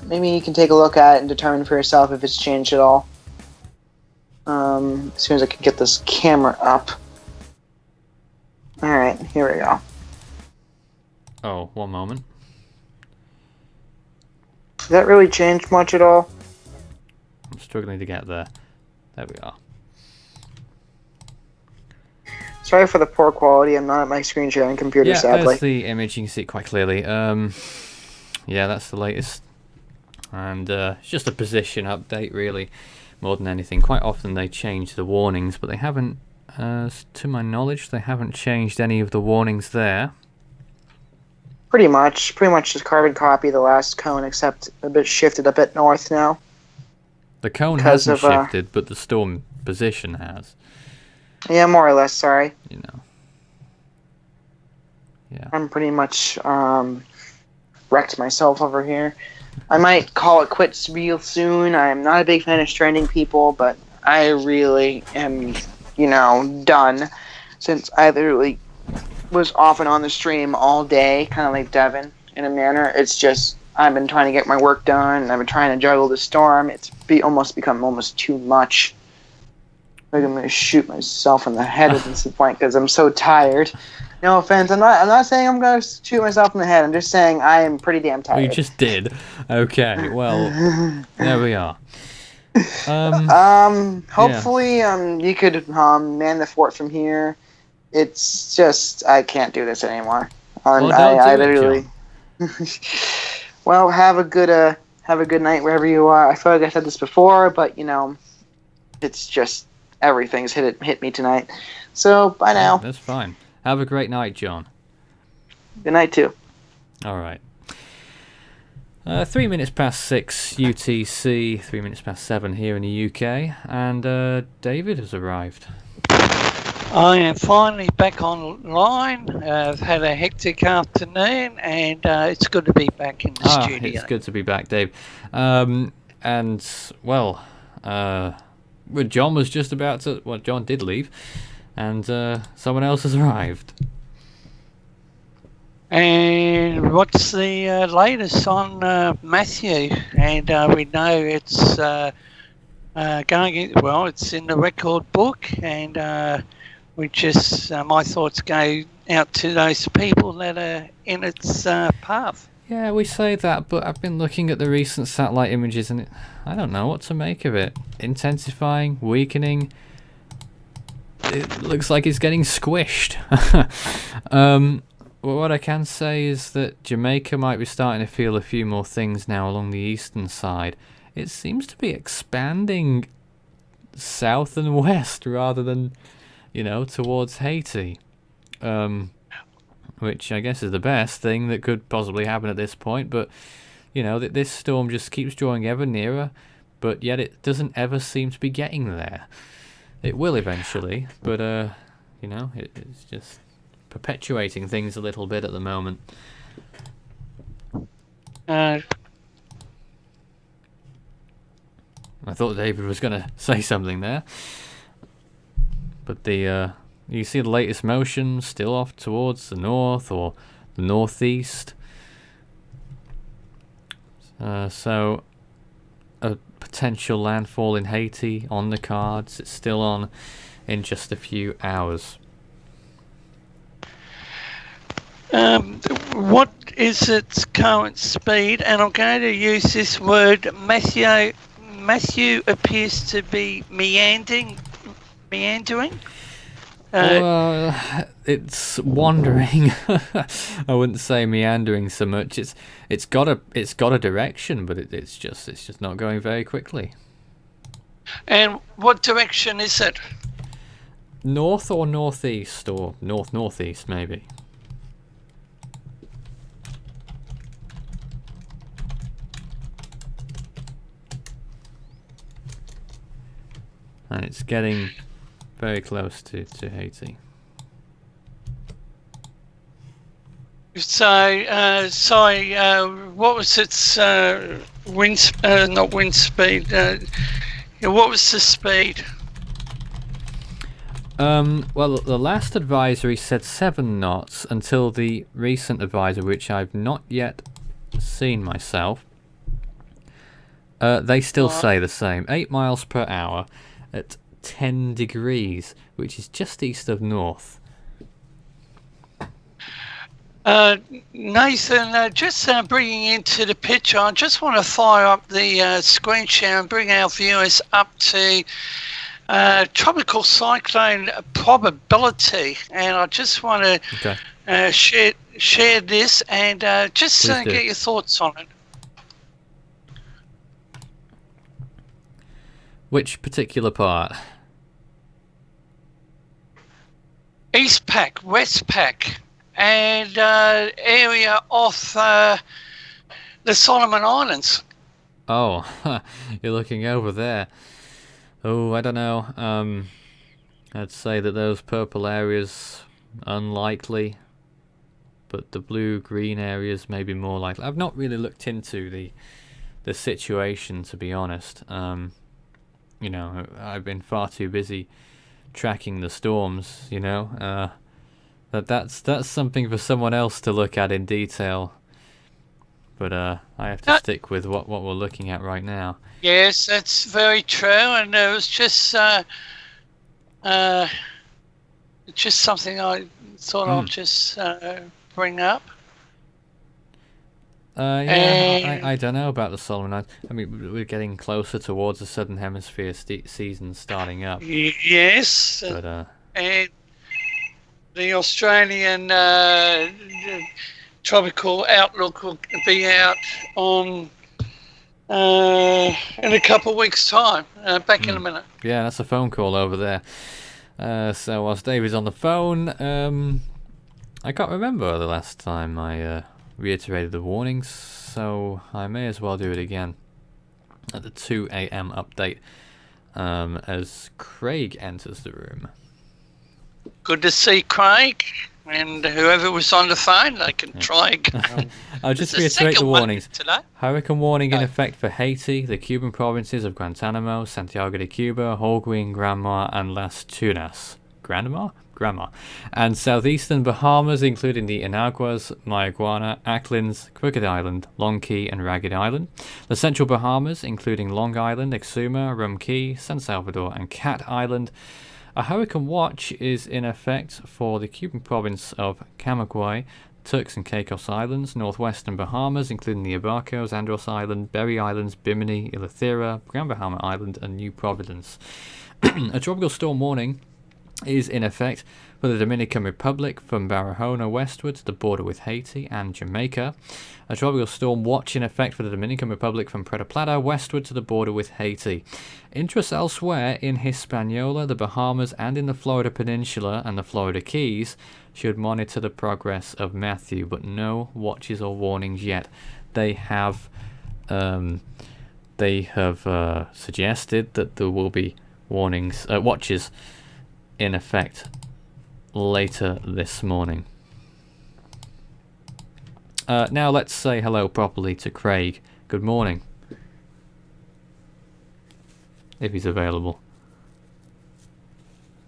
Maybe you can take a look at it and determine for yourself if it's changed at all. As soon as I can get this camera up. Alright, here we go. Oh, one moment. Did that really change much at all? I'm struggling to get there. There we are. Sorry for the poor quality. I'm not at my screen sharing computer, sadly. There's the image. You can see it quite clearly. Yeah, that's the latest. And it's just a position update, really, more than anything. Quite often they change the warnings, but they haven't, to my knowledge, they haven't changed any of the warnings there. Pretty much just carbon copy the last cone, except a bit shifted a bit north now. The cone hasn't shifted, but the storm position has. Yeah, more or less, sorry. You know. Yeah. I'm pretty much wrecked myself over here. I might call it quits real soon. I'm not a big fan of stranding people, but I really am, done. Since I literally was off and on the stream all day, kind of like Devin, in a manner. It's just, I've been trying to get my work done, and I've been trying to juggle the storm. It's become almost too much. I'm going to shoot myself in the head at this point because I'm so tired. No offense. I'm not saying I'm going to shoot myself in the head. I'm just saying I am pretty damn tired. Well, you just did. Okay. Well, there we are. Hopefully, you could man the fort from here. It's just I can't do this anymore. Well, I literally. Well, have a good night wherever you are. I feel like I said this before, but it's just everything's hit me tonight. So bye now. That's fine. Have a great night, John. Good night too. All right. 3 minutes past 6 UTC, 3 minutes past 7 here in the UK, and David has arrived. I am finally back online. I've had a hectic afternoon, and it's good to be back in the studio. It's good to be back, Dave. John was just about to... Well, John did leave, and someone else has arrived. And what's the latest on Matthew? And we know it's it's in the record book, and my thoughts go out to those people that are in its path. Yeah, we say that, but I've been looking at the recent satellite images, and I don't know what to make of it. Intensifying, weakening. It looks like it's getting squished. Well, what I can say is that Jamaica might be starting to feel a few more things now along the eastern side. It seems to be expanding south and west rather than, towards Haiti. Which I guess is the best thing that could possibly happen at this point. But, this storm just keeps drawing ever nearer, but yet it doesn't ever seem to be getting there. It will eventually, but, it's just perpetuating things a little bit at the moment. I thought David was going to say something there. But you see the latest motion still off towards the north or the northeast. So a potential landfall in Haiti on the cards. It's still on in just a few hours. What is its current speed? And I'm going to use this word. Matthew appears to be meandering. It's wandering. I wouldn't say meandering so much. It's got a direction, but it's just not going very quickly. And what direction is it? North or northeast, or northeast maybe. And it's getting very close to Haiti. So, sorry, what was its not wind speed? What was the speed? Well, the last advisory said 7 knots until the recent advisory, which I've not yet seen myself. They still say the same. 8 miles per hour at 10 degrees, which is just east of north. Nathan, just bringing into the picture, I just want to fire up the screen share and bring our viewers up to tropical cyclone probability, and I just want to share this and just get your thoughts on it. Which particular part? East Pac, West Pac, and area off the Solomon Islands. Oh, you're looking over there. Oh, I don't know. I'd say that those purple areas unlikely, but the blue-green areas may be more likely. I've not really looked into the situation, to be honest. You know, I've been far too busy tracking the storms. You know, that's something for someone else to look at in detail. But I have to stick with what we're looking at right now. Yes, that's very true, and it was just something I thought I'll just bring up. Yeah, I don't know about the Solomon Islands. I mean, we're getting closer towards the Southern Hemisphere season starting up. Yes, but and the Australian tropical outlook will be out on in a couple of weeks' time. Back in a minute. Yeah, that's a phone call over there. So whilst David's on the phone, I can't remember the last time I reiterated the warnings, so I may as well do it again at the 2 a.m. update as Craig enters the room. Good to see Craig, and whoever was on the phone, they can try again. I'll just reiterate the warnings. Hurricane warning in effect for Haiti, the Cuban provinces of Guantanamo, Santiago de Cuba, Holguin, Granma, and Las Tunas. Granma, and southeastern Bahamas, including the Inaguas, Mayaguana, Acklins, Crooked Island, Long Key, and Ragged Island. The central Bahamas, including Long Island, Exuma, Rum Key, San Salvador, and Cat Island. A hurricane watch is in effect for the Cuban province of Camagüey, Turks and Caicos Islands, northwestern Bahamas, including the Abarcos, Andros Island, Berry Islands, Bimini, Eleuthera, Grand Bahama Island, and New Providence. A tropical storm warning is in effect for the Dominican Republic from Barahona westward to the border with Haiti and Jamaica. A tropical storm watch in effect for the Dominican Republic from Puerto Plata westward to the border with Haiti. Interests elsewhere in Hispaniola, the Bahamas, and in the Florida Peninsula and the Florida Keys should monitor the progress of Matthew, but no watches or warnings yet. They have suggested that there will be watches in effect later this morning. Now let's say hello properly to Craig. Good morning. If he's available.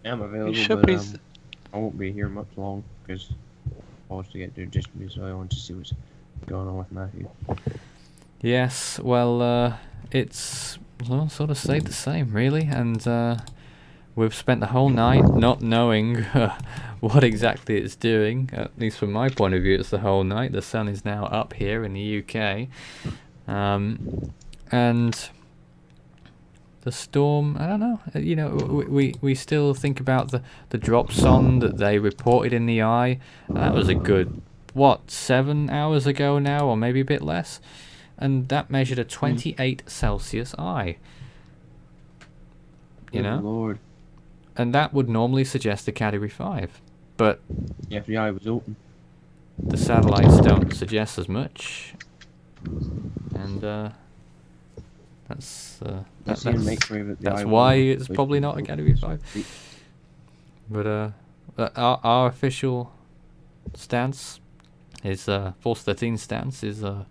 I'm available, but I won't be here much long because I want to get to distribution, so I want to see what's going on with Matthew. Yes, well, it's sort of stayed the same, really, and we've spent the whole night not knowing what exactly it's doing. At least from my point of view, it's the whole night. The sun is now up here in the UK. And the storm, I don't know. You know, we still think about the dropson that they reported in the eye. That was a good, 7 hours ago now, or maybe a bit less. And that measured a 28 Celsius eye. You know? Lord. And that would normally suggest a Category 5. But yeah, if the eye was open. The satellites don't suggest as much. And that's why it's probably not a Category 5. But our official stance is, Force 13 stance is the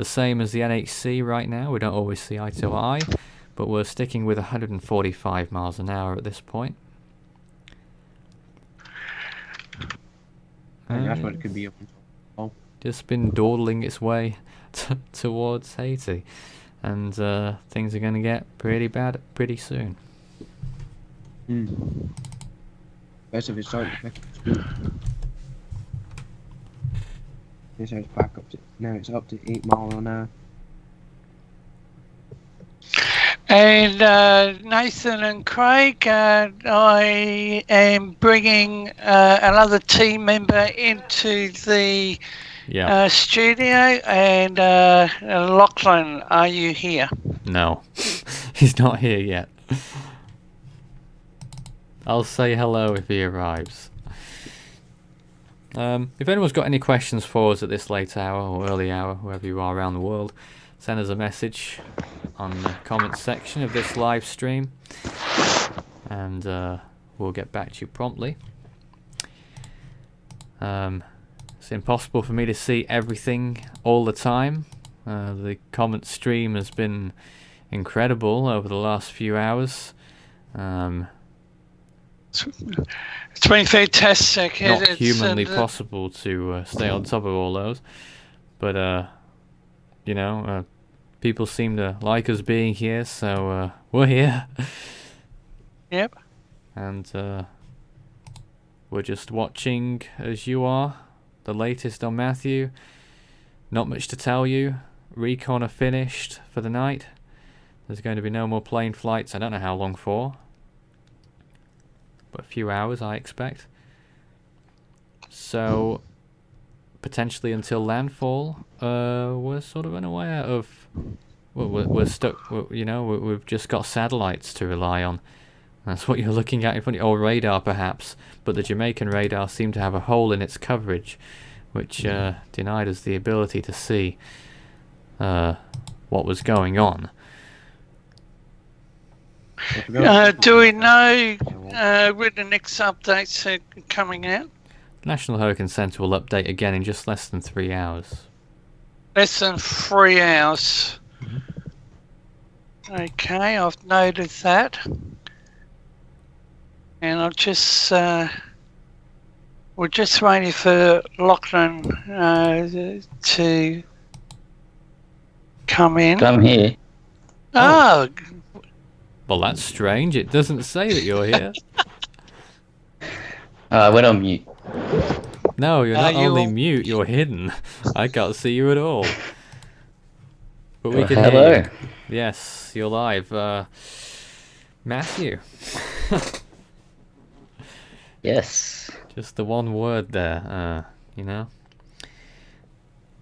same as the NHC right now. We don't always see eye to eye, but we're sticking with 145 miles an hour at this point. And that's what it could be up until. Just been dawdling its way towards Haiti, and things are going to get pretty bad pretty soon. Best if it's starting to pick up speed. This is back up to now. It's up to 8 miles an hour. And Nathan and Craig, I am bringing another team member into the studio. And Lachlan, are you here? No, he's not here yet. I'll say hello if he arrives. If anyone's got any questions for us at this late hour or early hour, wherever you are around the world, send us a message on the comments section of this live stream, and we'll get back to you promptly. It's impossible for me to see everything all the time. The comment stream has been incredible over the last few hours. It's been fantastic. Not humanly possible to stay on top of all those, but people seem to like us being here, so we're here. Yep. And we're just watching as you are. The latest on Matthew. Not much to tell you. Recon are finished for the night. There's going to be no more plane flights. I don't know how long for, but a few hours I expect. So potentially until landfall, we're sort of unaware of. We're stuck. We've just got satellites to rely on. That's what you're looking at in front of you, or radar perhaps. But the Jamaican radar seemed to have a hole in its coverage, which denied us the ability to see what was going on. Do we know when the next updates are coming out? National Hurricane Centre will update again in just less than 3 hours. Less than 3 hours. Okay, I've noted that. And I'll just we're just waiting for Lachlan to come in. Come here. Oh. Well, that's strange. It doesn't say that you're here. I went on mute. No, you're not only mute, you're hidden. I can't see you at all. But we can hello. hear you. Yes, you're live. Matthew. Yes. Just the one word there,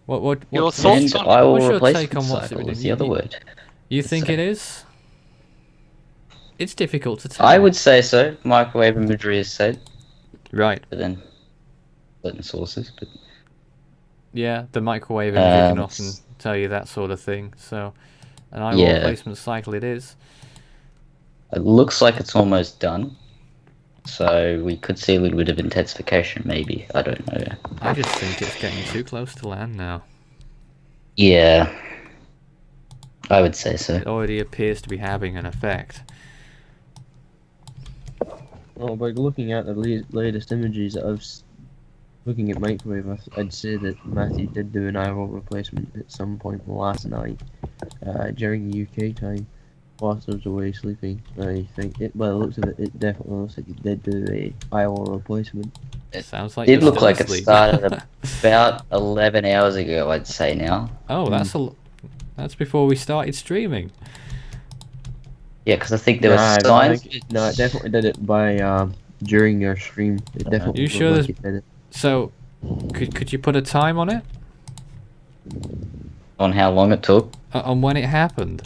What your thoughts and on I will what's your replace take on what's cycle is the other word. You think it is? It's difficult to tell. I would say so. Microwave imagery is said. Right. But then certain sources. But yeah, the microwave imagery can often tell you that sort of thing. So an eyewall replacement cycle it is. It looks like it's almost done. So we could see a little bit of intensification maybe. I don't know. I just think it's getting too close to land now. Yeah. I would say so. It already appears to be having an effect. Well, by looking at the latest images that looking at microwave, I'd say that Matthew did do an eyeball replacement at some point last night during the UK time, whilst I was away sleeping. I think by the looks of it, it definitely looks like he did do a eyeball replacement. It sounds like did you're look still like asleep. it started about 11 hours ago, I'd say now. Oh, that's before we started streaming. Yeah, because I think there was signs. No, it definitely did it by during your stream. It definitely. You sure looked like it did it. So, could you put a time on it? On how long it took? On when it happened?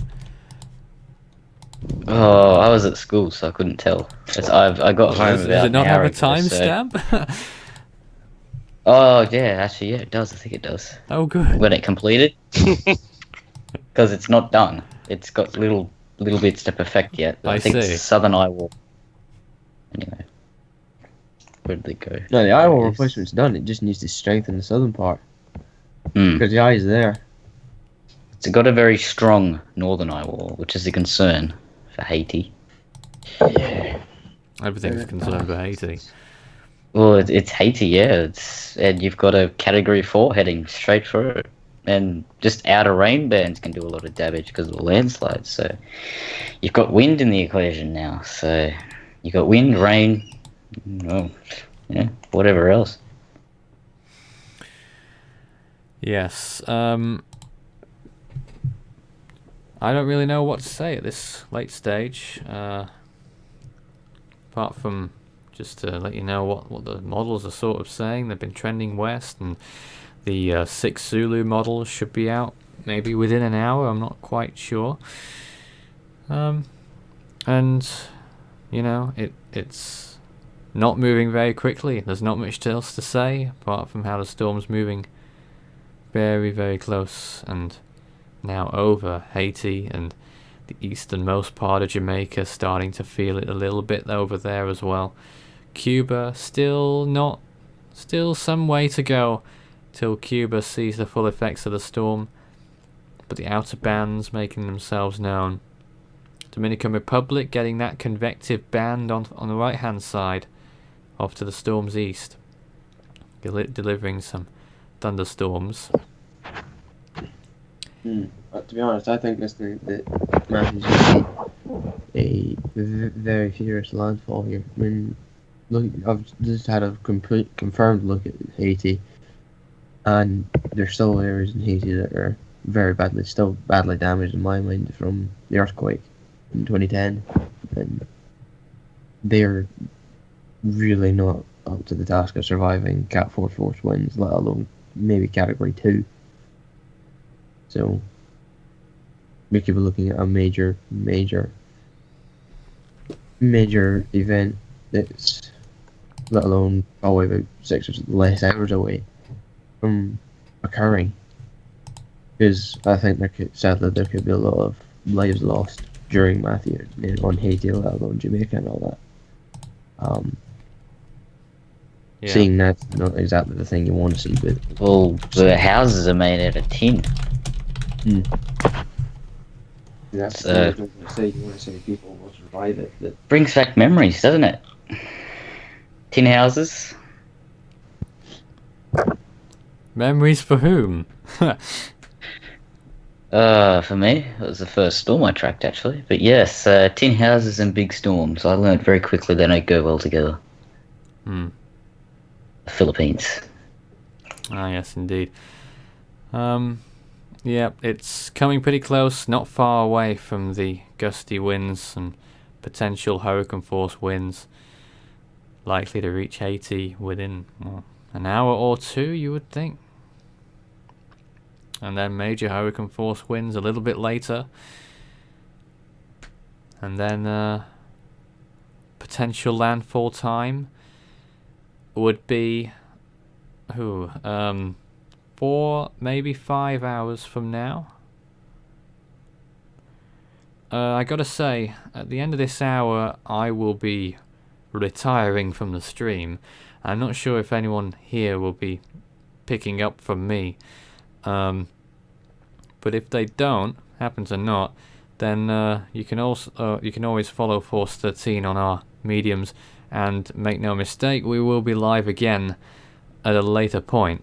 Oh, I was at school, so I couldn't tell. I got home Does about it not an have hour a ago, so- timestamp? Oh, yeah, actually, yeah, it does. I think it does. Oh, good. When it completed. Because it's not done. It's got little bits to perfect yet. I think see. it's Southern Eye Wall. Anyway. Where did it go? No, the eyeball There it is. replacement's done. It just needs to strengthen the southern part Hmm. because the eye's there. It's got a very strong northern eye wall, which is a concern for Haiti. Everything's concerned about Haiti. Well, it's Haiti, yeah. And you've got a Category 4 heading straight through it. And just outer rain bands can do a lot of damage because of the landslides. So you've got wind in the equation now. So you've got wind, rain, well, yeah, whatever else. Yes. I don't really know what to say at this late stage. Apart from just to let you know what the models are sort of saying. They've been trending west, and the 6 Zulu models should be out maybe within an hour. I'm not quite sure. And you know, it's not moving very quickly. There's not much else to say apart from how the storm's moving very, very close and now over Haiti and the easternmost part of Jamaica, starting to feel it a little bit over there as well. Cuba, still some way to go till Cuba sees the full effects of the storm, but the outer bands making themselves known. Dominican Republic getting that convective band on the right hand side off to the storm's east, delivering some thunderstorms. To be honest, I think that Matthew's going to be a very serious landfall here. I mean, look, I've just had a confirmed look at Haiti, and there's still areas in Haiti that are still badly damaged in my mind from the earthquake in 2010, and they're really not up to the task of surviving Cat 4 force winds, let alone maybe Category 2. So we could be looking at a major event that's, let alone probably about 6 or less hours away from occurring. Because I think sadly there could be a lot of lives lost during Matthew on Haiti, let alone Jamaica and all that. Yeah. Seeing that's not exactly the thing you want to see, but Well, the houses are made out of tin. that's So- what I was going to say. You want to see people will survive it. That Brings back memories, doesn't it? Tin houses. Memories for whom? For me, it was the first storm I tracked actually. But yes, tin houses and big storms. I learned very quickly they don't go well together. Hmm. The Philippines. Ah, yes, indeed. Yeah, it's coming pretty close, not far away from the gusty winds and potential hurricane force winds, likely to reach Haiti within an hour or two, you would think. And then major hurricane force winds a little bit later. And then potential landfall time would be 4, maybe 5 hours from now. I gotta say, at the end of this hour, I will be retiring from the stream. I'm not sure if anyone here will be picking up from me. But if they don't, happens or not, then you can always follow Force 13 on our mediums, and make no mistake, we will be live again at a later point.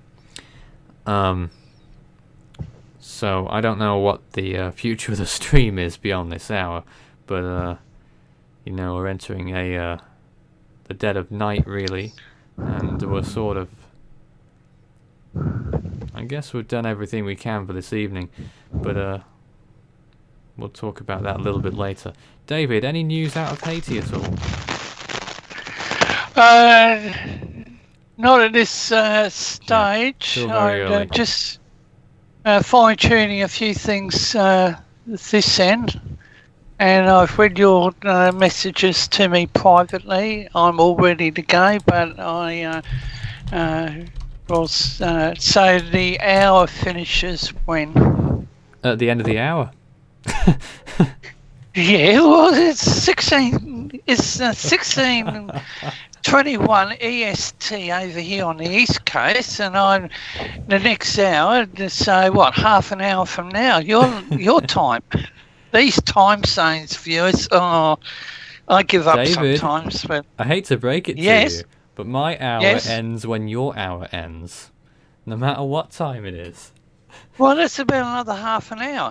So I don't know what the future of the stream is beyond this hour, but you know, we're entering the dead of night really, and we're sort of, I guess we've done everything we can for this evening, but we'll talk about that a little bit later. David, any news out of Haiti at all? Not at this stage. still very early. I'm just fine tuning a few things this end, and I've read your messages to me privately. I'm all ready to go, but I will say the hour finishes when. At the end of the hour. Yeah, well, it's 16. It's 16:21 EST over here on the East Coast, and I'm the next hour. So what? Half an hour from now, your time. These time zones, viewers. Oh, I give up David, sometimes. But I hate to break it to Yes? you, But my hour Yes. ends when your hour ends, no matter what time it is. Well, that's about another half an hour.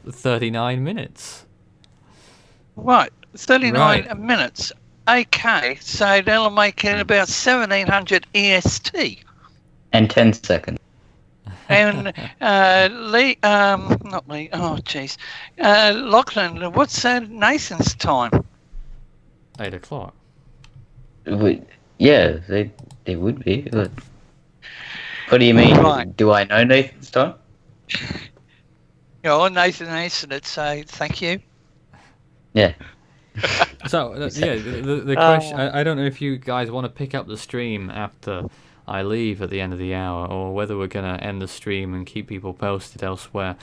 39 minutes. Right, 39 Right. minutes. Okay, so that'll make it about 1700 EST. And 10 seconds. And Lee, not Lee. Oh, jeez. Lachlan, what's Nathan's time? 8 o'clock. Yeah, they would be. But what do you mean? Right. Do I know Nathan's time? Yeah, Nathan answered it, so thank you. Yeah. So, the question, I don't know if you guys want to pick up the stream after I leave at the end of the hour, or whether we're going to end the stream and keep people posted elsewhere.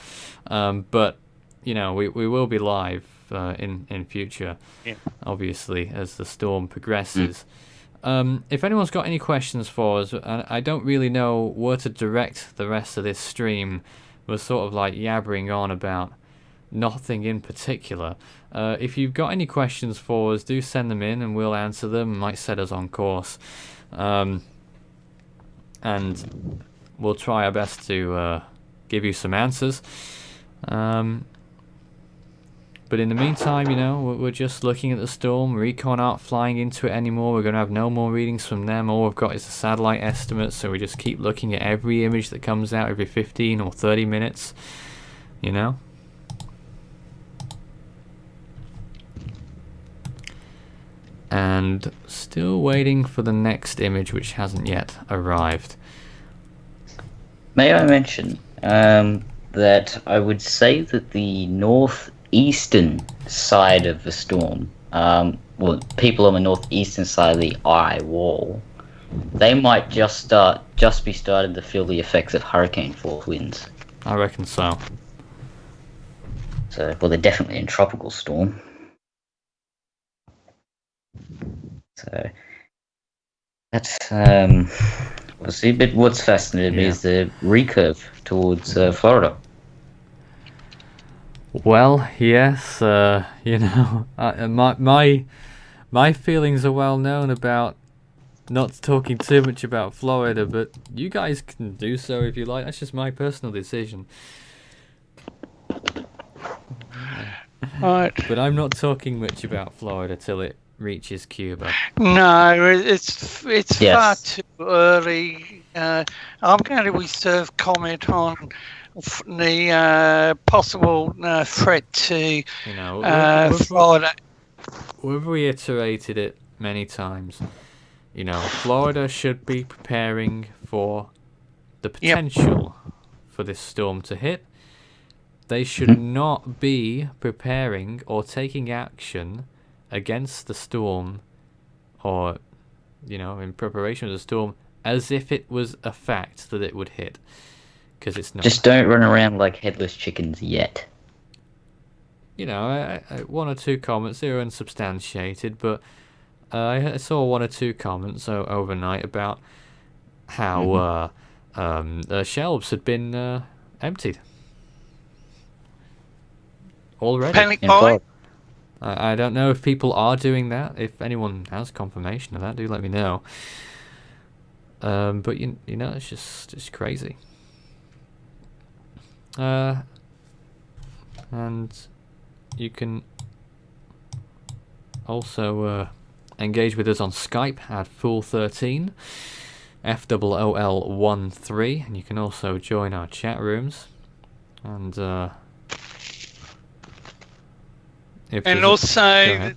But, we will be live in future, obviously, as the storm progresses. If anyone's got any questions for us, I don't really know where to direct the rest of this stream. We're sort of like yabbering on about nothing in particular. If you've got any questions for us, do send them in and we'll answer them. Might set us on course. And we'll try our best to give you some answers. But in the meantime, we're just looking at the storm. Recon aren't flying into it anymore. We're going to have no more readings from them. All we've got is the satellite estimates, so we just keep looking at every image that comes out every 15 or 30 minutes, And still waiting for the next image, which hasn't yet arrived. May I mention that I would say that the northeastern side of the storm, people on the northeastern side of the eye wall, they might just be starting to feel the effects of hurricane force winds. I reckon so. So, they're definitely in tropical storm. So that's what's fascinated me is the recurve towards Florida. Well, yes, my feelings are well known about not talking too much about Florida, but you guys can do so if you like. That's just my personal decision. Right. But I'm not talking much about Florida till it reaches Cuba. No, it's Yes. far too early. I'm going to reserve comment on the possible threat to Florida. We've reiterated it many times. Florida should be preparing for the potential for this storm to hit. They should not be preparing or taking action against the storm or, in preparation of the storm as if it was a fact that it would hit. Because it's not. Just don't run around like headless chickens yet. One or two comments, they were unsubstantiated, but I saw one or two comments overnight about how the shelves had been emptied already. Panic buying? I don't know if people are doing that. If anyone has confirmation of that, do let me know. But it's just crazy. And you can also engage with us on Skype at Fool13, FOOL13, and you can also join our chat rooms. And also,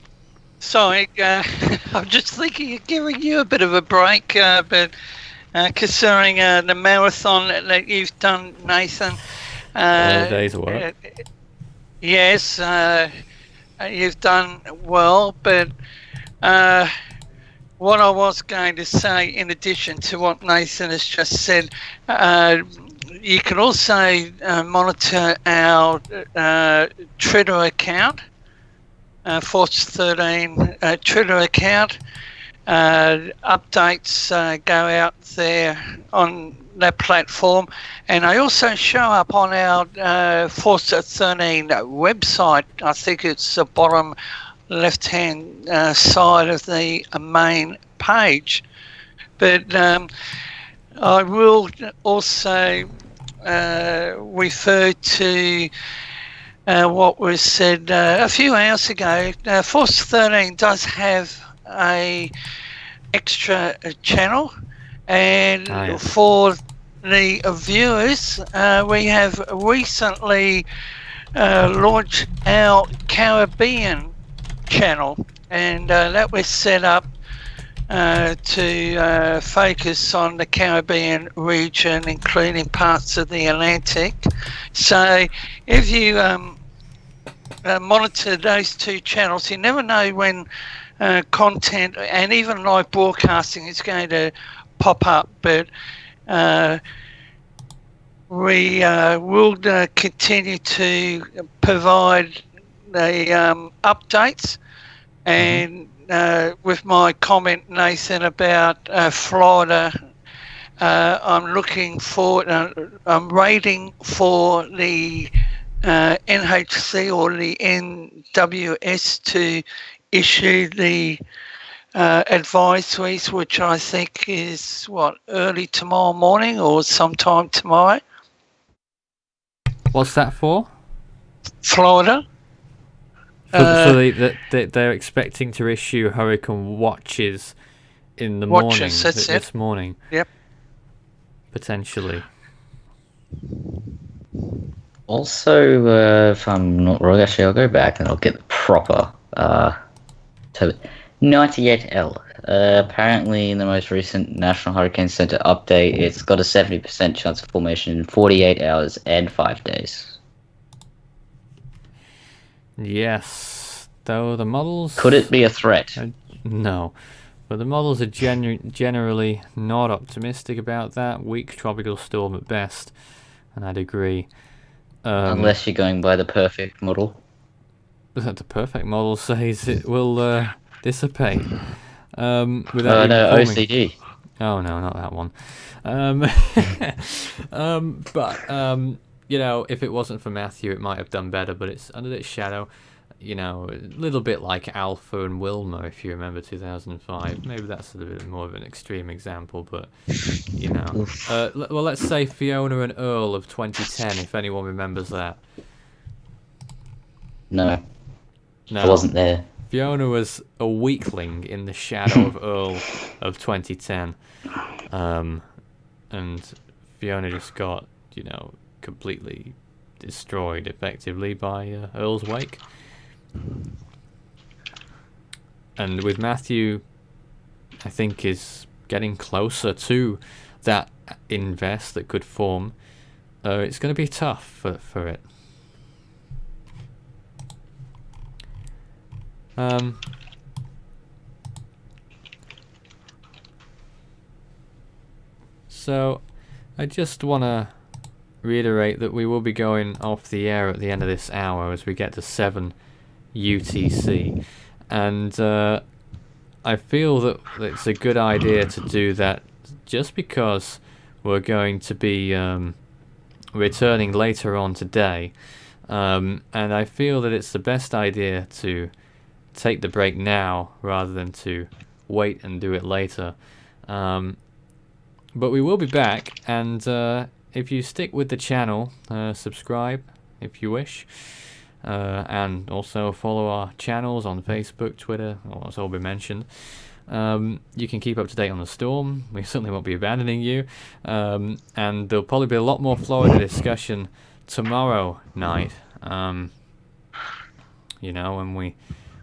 sorry, I'm just thinking of giving you a bit of a break, but concerning the marathon that you've done, Nathan. A day's work. Yes, you've done well, but what I was going to say, in addition to what Nathan has just said, you can also monitor our Twitter account. Force 13 Twitter account. Updates go out there on that platform, and I also show up on our Force 13 website. I think it's the bottom left-hand side of the main page. But I will also refer to what was said a few hours ago. Force 13 does have a extra channel, and yes. for the viewers, we have recently launched our Caribbean channel, and that was set up to focus on the Caribbean region, including parts of the Atlantic. So if you monitor those two channels, you never know when content and even live broadcasting is going to pop up. But we will continue to provide the updates. And with my comment, Nathan, about Florida, I'm looking for, I'm waiting for the NHC or the NWS to issue the advisories, which I think is early tomorrow morning or sometime tomorrow. What's that for? Florida. So they're expecting to issue hurricane watches in the morning. This morning. Yep. Potentially. Also, if I'm not wrong, actually, I'll go back and I'll get the proper 98L. Apparently, in the most recent National Hurricane Center update, it's got a 70% chance of formation in 48 hours and 5 days. Yes, though the models... Could it be a threat? No, but the models are generally not optimistic about that. Weak tropical storm at best, and I'd agree. Unless you're going by the perfect model. The perfect model says it will dissipate without even no, forming. OCD. Oh no, not that one. But you know, if it wasn't for Matthew, it might have done better. But it's under its shadow. You know, a little bit like Alpha and Wilma, if you remember 2005. Maybe that's a bit more of an extreme example, but you know. Well, let's say Fiona and Earl of 2010, if anyone remembers that. No, I wasn't there. Fiona was a weakling in the shadow of Earl of 2010, and Fiona just got, you know, completely destroyed effectively by Earl's wake. And with Matthew, I think is getting closer to that invest that could form. It's going to be tough for it. So I just want to reiterate that we will be going off the air at the end of this hour as we get to 7 UTC, and I feel that it's a good idea to do that just because we're going to be returning later on today, and I feel that it's the best idea to take the break now rather than to wait and do it later. But we will be back, and if you stick with the channel, subscribe if you wish, and also follow our channels on Facebook, Twitter, what's all been mentioned. You can keep up to date on the storm. We certainly won't be abandoning you, and there'll probably be a lot more Florida discussion tomorrow night. You know,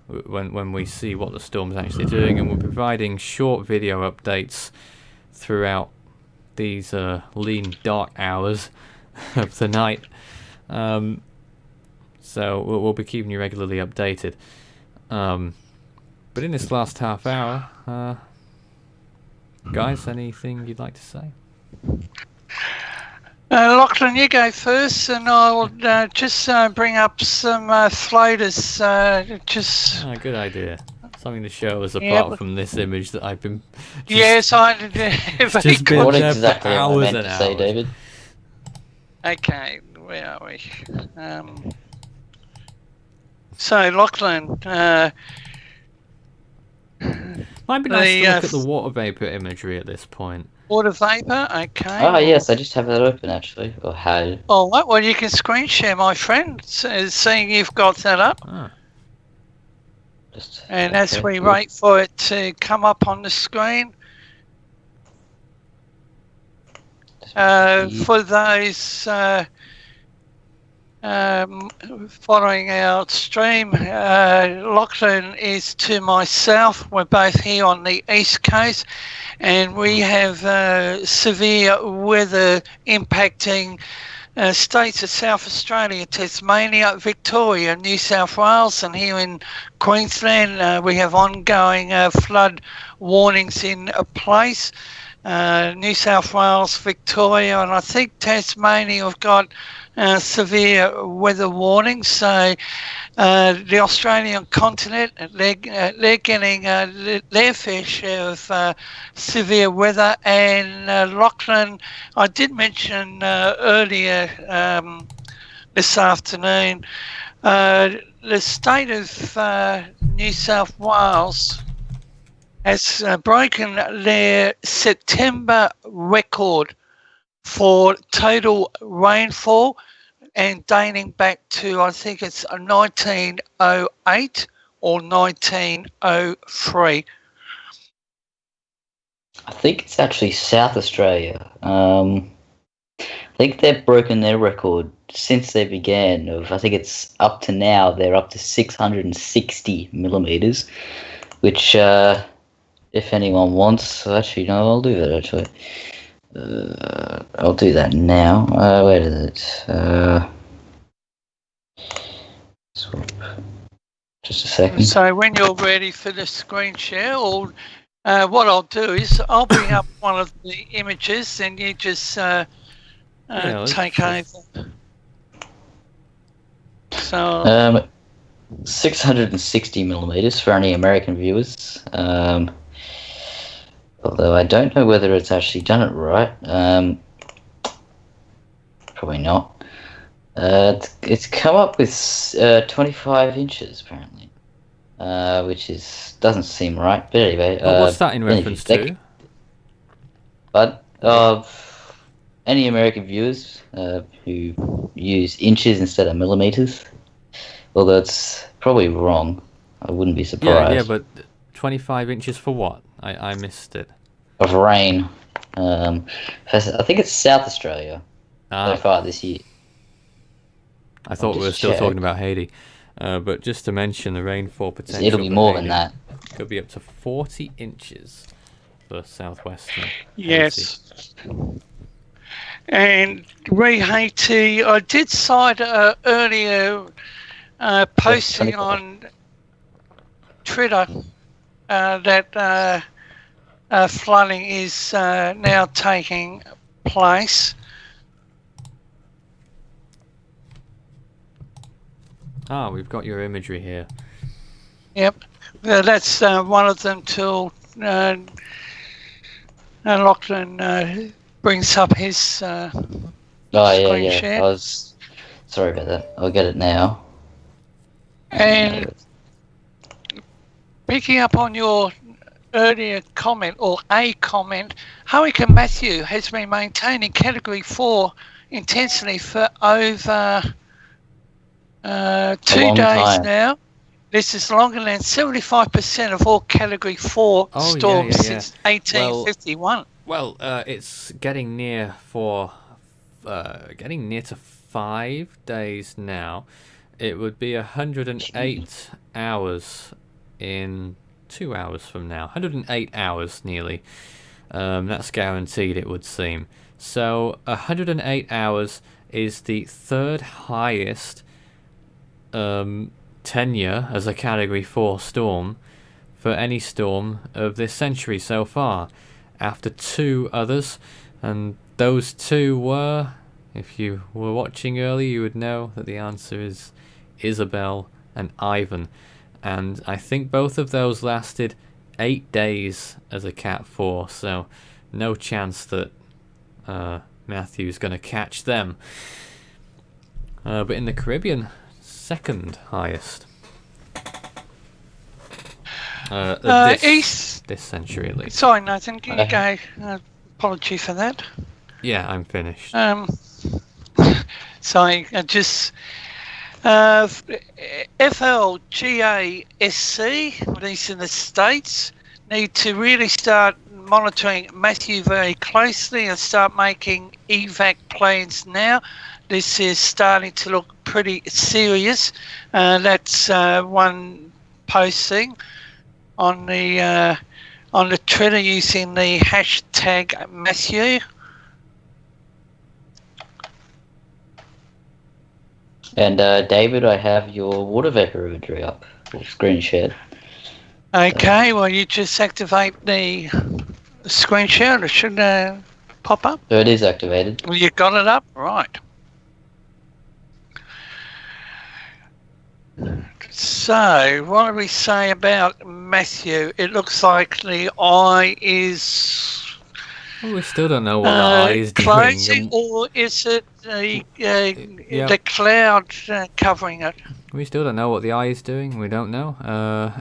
when we see what the storm's actually doing, and we're providing short video updates throughout these lean dark hours of the night. So we'll be keeping you regularly updated. But in this last half hour, guys, anything you'd like to say? Lachlan, you go first, and I'll just bring up some floaters. Good idea. Something to show us apart from this image that I've been. Yes, I. Just been What there exactly for am I hours meant and to hours. say, David? Okay, where are we? So, Lachlan, Might be nice to the look at the water vapor imagery at this point. water vapor. Okay. Oh yes, I just have that open actually, or had. All right. Well, you can screen share, my friend, seeing you've got that up. Ah, Just And as okay, we good. wait for it to come up on the screen, for those following our stream, Lachlan is to my south. We're both here on the east coast, and we have severe weather impacting states of South Australia, Tasmania, Victoria, New South Wales, and here in Queensland we have ongoing flood warnings in place. New South Wales, Victoria, and I think Tasmania have got severe weather warnings. So the Australian continent, they're getting their fair share of severe weather. And Lachlan, I did mention earlier this afternoon, the state of New South Wales has broken their September record for total rainfall, and dating back to, I think it's 1908 or 1903. I think it's actually South Australia. I think they've broken their record since they began. I think it's up to now. They're up to 660 millimeters, which, if anyone wants, actually no, I'll do that. Actually, I'll do that now. Where is it? Swap. Just a second. So when you're ready for the screen share, or what I'll do is I'll bring up one of the images, and you just take over. So 660 millimeters for any American viewers. Although I don't know whether it's actually done it right. Probably not. It's come up with 25 inches apparently, which doesn't seem right. But anyway, what's that in reference to? But any American viewers who use inches instead of millimeters, although it's probably wrong, I wouldn't be surprised. Yeah, but 25 inches for what? I missed it. Of rain. I think it's South Australia so far this year. I thought we were still talking about Haiti. But just to mention the rainfall potential. It'll be more than that. Could be up to 40 inches for southwestern. yes. And Haiti, I did cite earlier posting on Twitter that flooding is now taking place. We've got your imagery here. Yep, that's one of them till Lachlan brings up his screen share. I was sorry about that. I'll get it now. And picking up on your earlier comment, or a comment, Hurricane Matthew has been maintaining Category 4 intensity for over 2 days now. This is longer than 75% of all Category 4 storms since 1851. Well, it's getting near to 5 days now. It would be 108 hours in 2 hours from now. 108 hours nearly. That's guaranteed, it would seem. So 108 hours is the third highest tenure as a Category 4 storm for any storm of this century so far, after 2 others, and those 2 were, if you were watching earlier, you would know that the answer is Isabel and Ivan, and I think both of those lasted 8 days as a Cat 4, so no chance that Matthew's going to catch them. But in the Caribbean, second highest. East this century at least. Sorry, Nathan. Can you go? Apology for that. Yeah, I'm finished. Sorry, just FLGASC, these in the States, need to really start monitoring Matthew very closely and start making evac plans now. This is starting to look pretty serious. That's one posting on the Twitter using the hashtag Matthew. And David, I have your water vapor imagery up, or screen shared. Okay, well, you just activate the screen share. It should pop up. So it is activated. Well, you got it up? Right. So, what do we say about Matthew? It looks like the eye is Well, we still don't know what the eye is closing, doing. or is it the cloud covering it? We still don't know what the eye is doing. We don't know.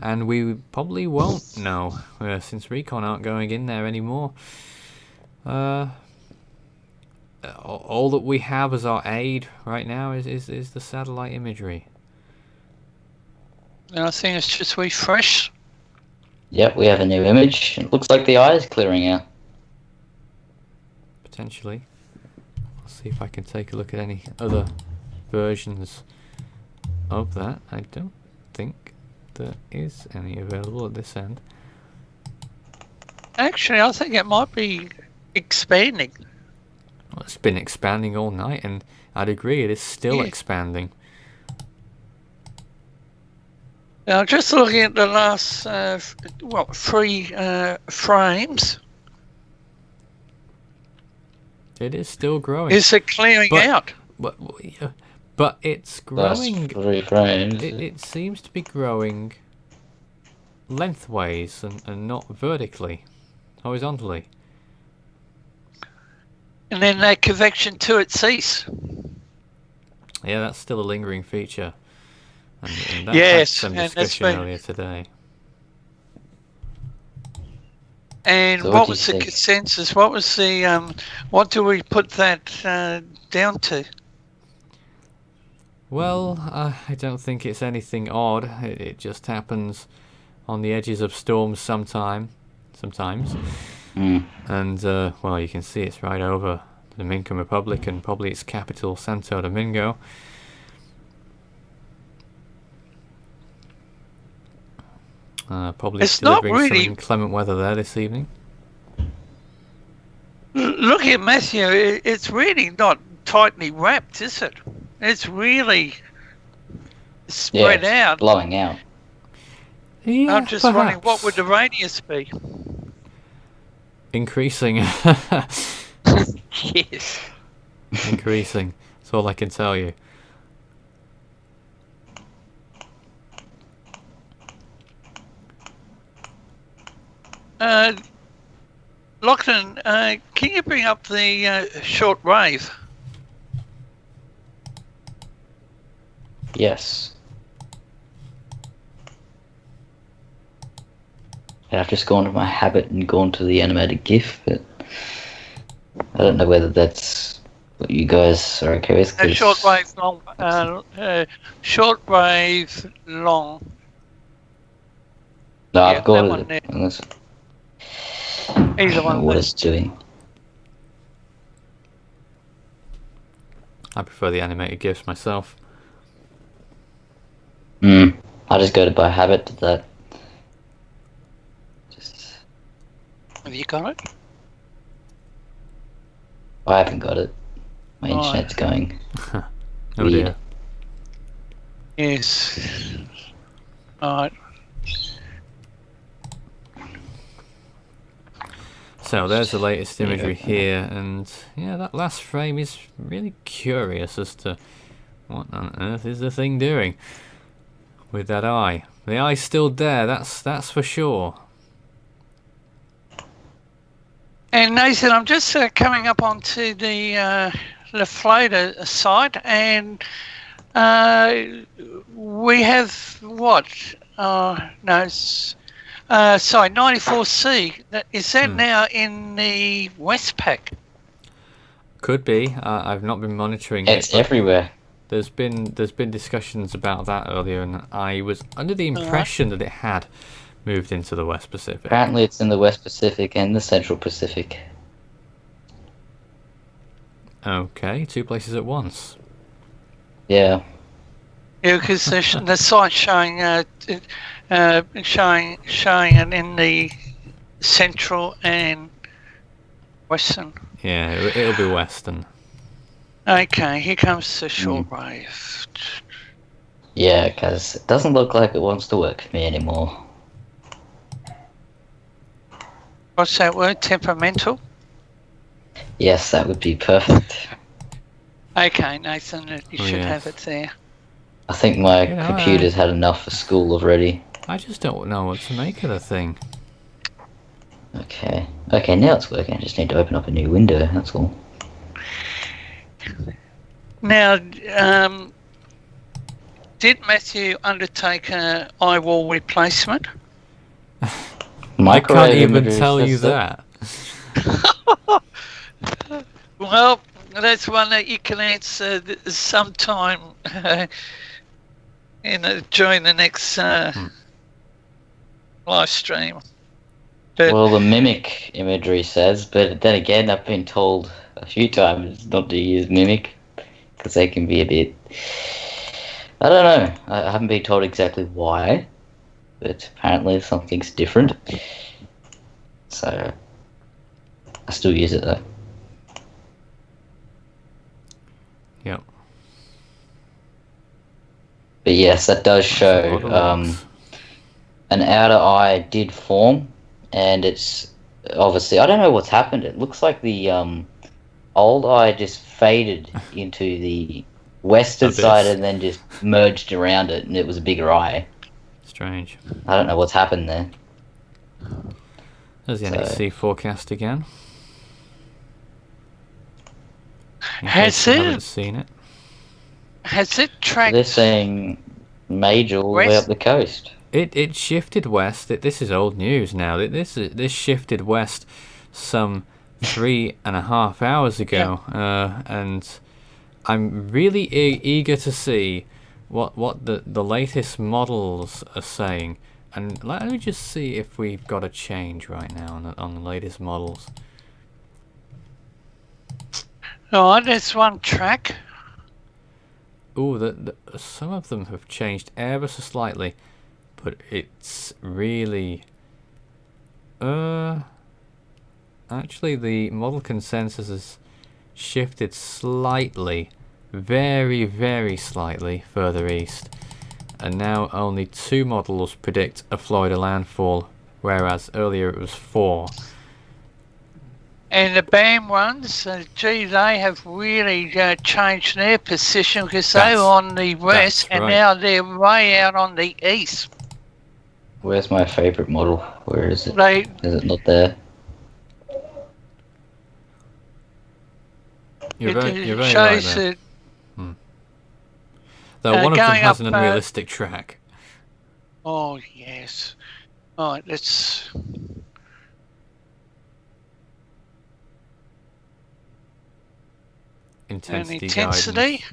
And we probably won't know since recon aren't going in there anymore. All that we have as our aid right now is the satellite imagery. And I think it's just refresh. Yep, we have a new image. It looks like the eye is clearing out. Potentially. I'll see if I can take a look at any other versions of that. I don't think there is any available at this end. Actually, I think it might be expanding. Well, it's been expanding all night, and I'd agree it is still expanding. Now, just looking at the last, 3 frames, It is still growing. is it clearing out? But it's growing. Last 3 frames. It seems to be growing lengthways and not vertically, horizontally. And then that convection to it cease. Yeah, that's still a lingering feature. And that Yes, had some and that's discussion been- earlier today. And So what what do was you the think? consensus? What was the, what do we put that down to? Well, I don't think it's anything odd. It just happens on the edges of storms sometimes. Mm. And, well, you can see it's right over the Dominican Republic and probably its capital, Santo Domingo. Probably It's not delivering some really- inclement weather there this evening. Looking at Matthew, it's really not tightly wrapped, is it? It's really spread Yeah, out. blowing out. Yeah, I'm just wondering, what perhaps. would the radius be? Increasing. Yes. Increasing. That's all I can tell you. Lachlan, can you bring up the short wave? Yes. I've just gone to my habit and gone to the animated GIF, but I don't know whether that's what you guys are okay with. 'cause- Short wave long. Short wave long. No, yeah, I've got that it. one there. Unless, Either I don't know one. what it's doing. I prefer the animated GIFs myself. I just go to by habit to that. Just, Have you got it? I haven't got it. My Right. internet's going. Oh Weird. dear. Yes. Alright. So there's the latest imagery here, and yeah, that last frame is really curious as to what on earth is the thing doing with that eye. The eye's still there, that's for sure. And Nathan, I'm just coming up onto the floater site, and we have what? No, it's Sorry, 94C. Is that Hmm. now in the Westpac? Could be. I've not been monitoring It's it, but everywhere. there's been discussions about that earlier, and I was under the Alright. impression that it had moved into the West Pacific. Apparently, it's in the West Pacific and the Central Pacific. Okay, 2 places at once. Yeah. Yeah, because the site's showing showing it in the central and western. Yeah, it'll be Western. Okay, here comes the shortwave. Yeah, because it doesn't look like it wants to work for me anymore. What's that word? Temperamental? Yes, that would be perfect. Okay, Nathan, you Oh, should yes. have it there. I think my You know, computer's had enough for school already. I just don't know what to make of the thing. Okay. Okay, now it's working. I just need to open up a new window, that's all. Now, did Matthew undertake an eye wall replacement? I Microwave can't even imagery tell you says that. Well, that's one that you can answer sometime during the next live stream. But Well, the mimic imagery says, but then again, I've been told a few times not to use mimic because they can be a bit. I don't know. I haven't been told exactly why, but apparently something's different. So I still use it though. Yep. But yes, that does That's a lot show of links. an outer eye did form, and it's obviously I don't know what's happened. It looks like the old eye just faded into the western Abyss. side and then just merged around it, and it was a bigger eye. Strange. I don't know what's happened there. There's the So- NHC forecast again. In Has case you it? haven't seen it. has it tracked? They're saying major all the way West? up the coast. It shifted west. This is old news now. This shifted west some 3.5 hours ago, and I'm really eager to see what the latest models are saying. And let me just see if we've got a change right now on the latest models. Oh, there's one track. Ooh, some of them have changed ever so slightly, but it's really actually the model consensus has shifted slightly, very very slightly further east, and now only 2 models predict a Florida landfall, whereas earlier it was 4. And the BAM ones, gee, they have really changed their position because they were on the west and right. now they're way out on the east. Where's my favorite model? Where is it? They Is it not there? You're it very right shows there. that. Though one of them going has up, an unrealistic track. Oh yes. All right, let's. Intensity Intensity. guidance.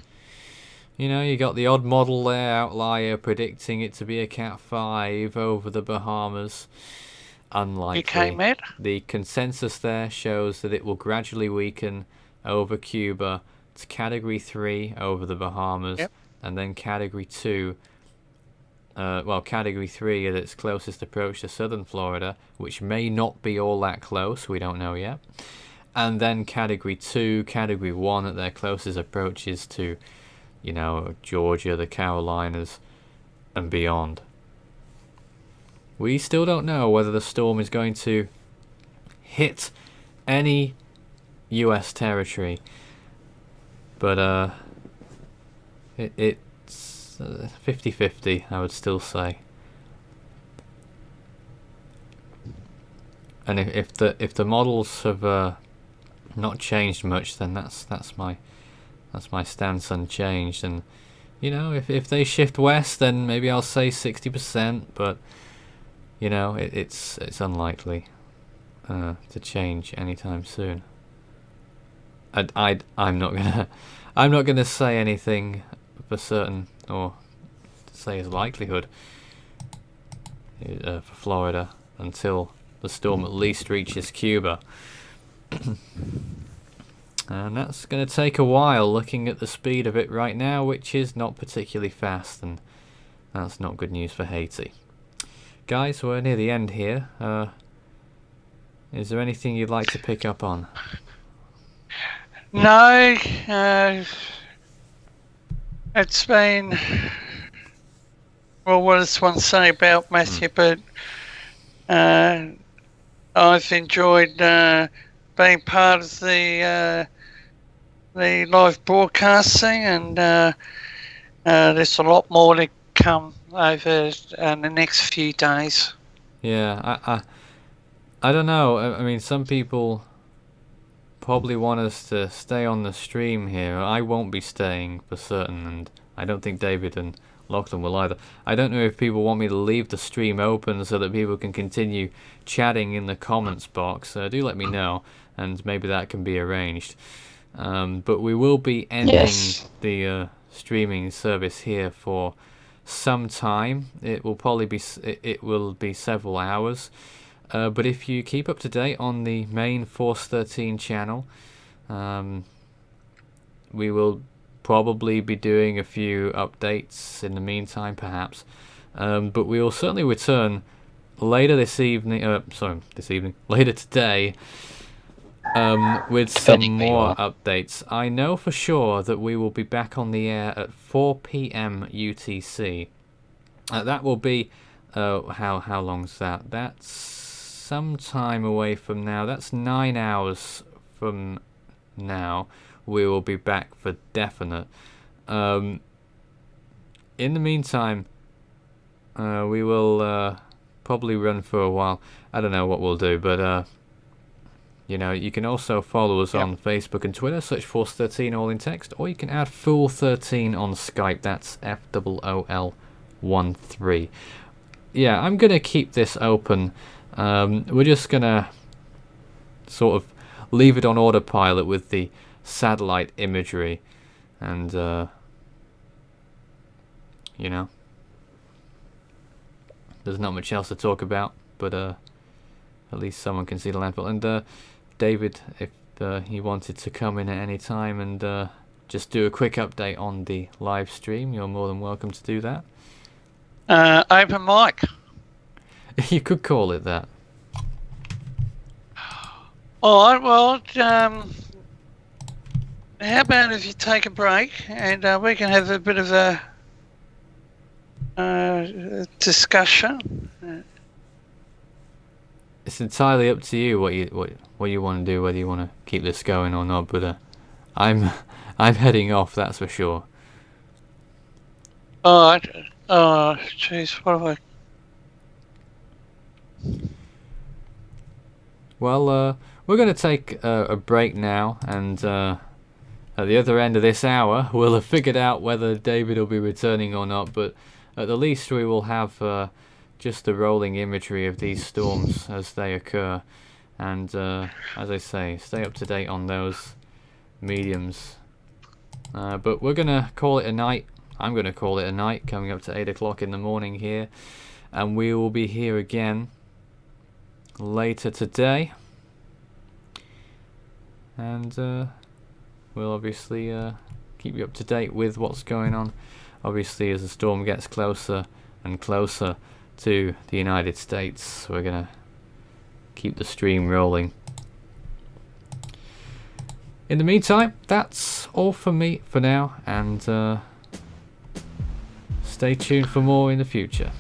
You know, you got the odd model there, outlier, predicting it to be a Cat 5 over the Bahamas. Unlikely. Okay, Matt. The consensus there shows that it will gradually weaken over Cuba to Category 3 over the Bahamas, Yep. and then Category 2. Category 3 at its closest approach to southern Florida, which may not be all that close, we don't know yet. And then Category 2, Category 1 at their closest approaches to, you know, Georgia, the Carolinas, and beyond. We still don't know whether the storm is going to hit any US territory, but it's 50-50, I would still say. And if the models have not changed much, then that's my stance unchanged. And you know, if they shift west, then maybe I'll say 60%, but you know, it's unlikely to change anytime soon. I'm not gonna say anything for certain or say his likelihood for Florida until the storm at least reaches Cuba. And that's going to take a while, looking at the speed of it right now, which is not particularly fast, and that's not good news for Haiti. Guys, we're near the end here. Is there anything you'd like to pick up on? No, it's been, well, what does one say about Matthew, but I've enjoyed being part of the live broadcasting, and there's a lot more to come over the next few days. Yeah, I don't know. I mean, some people probably want us to stay on the stream here. I won't be staying for certain, and I don't think David and Lachlan will either. I don't know if people want me to leave the stream open so that people can continue chatting in the comments box. Do let me know, and maybe that can be arranged. But we will be ending the streaming service here for some time. It will probably be it will be several hours. But if you keep up to date on the main Force 13 channel, we will probably be doing a few updates in the meantime, perhaps. But we will certainly return later this evening. Later today, with some more updates. I know for sure that we will be back on the air at 4 p.m. UTC. That will be how long's that? That's some time away from now. That's 9 hours from now. We will be back for definite. In the meantime, we will probably run for a while. I don't know what we'll do, but you know, you can also follow us on Facebook and Twitter. Search Force 13 all in text, or you can add Fool 13 on Skype. That's FOOL13. Yeah, I'm gonna keep this open. We're just gonna sort of leave it on autopilot with the satellite imagery, and you know, there's not much else to talk about, but at least someone can see the landfall. And David, if he wanted to come in at any time and just do a quick update on the live stream, you're more than welcome to do that. Open mic. You could call it that. All right, well, how about if you take a break and we can have a bit of a discussion. It's entirely up to you what you want to do, whether you want to keep this going or not. But I'm heading off, that's for sure. All right. Oh, jeez, what have I? Well, we're going to take a break now, and at the other end of this hour, we'll have figured out whether David will be returning or not. But at the least, we will have just the rolling imagery of these storms as they occur. And as I say, stay up to date on those mediums. But we're going to call it a night. I'm going to call it a night, coming up to 8 o'clock in the morning here. And we will be here again later today. And we'll obviously keep you up to date with what's going on. Obviously, as the storm gets closer and closer to the United States, we're going to keep the stream rolling. In the meantime, that's all from me for now, and stay tuned for more in the future.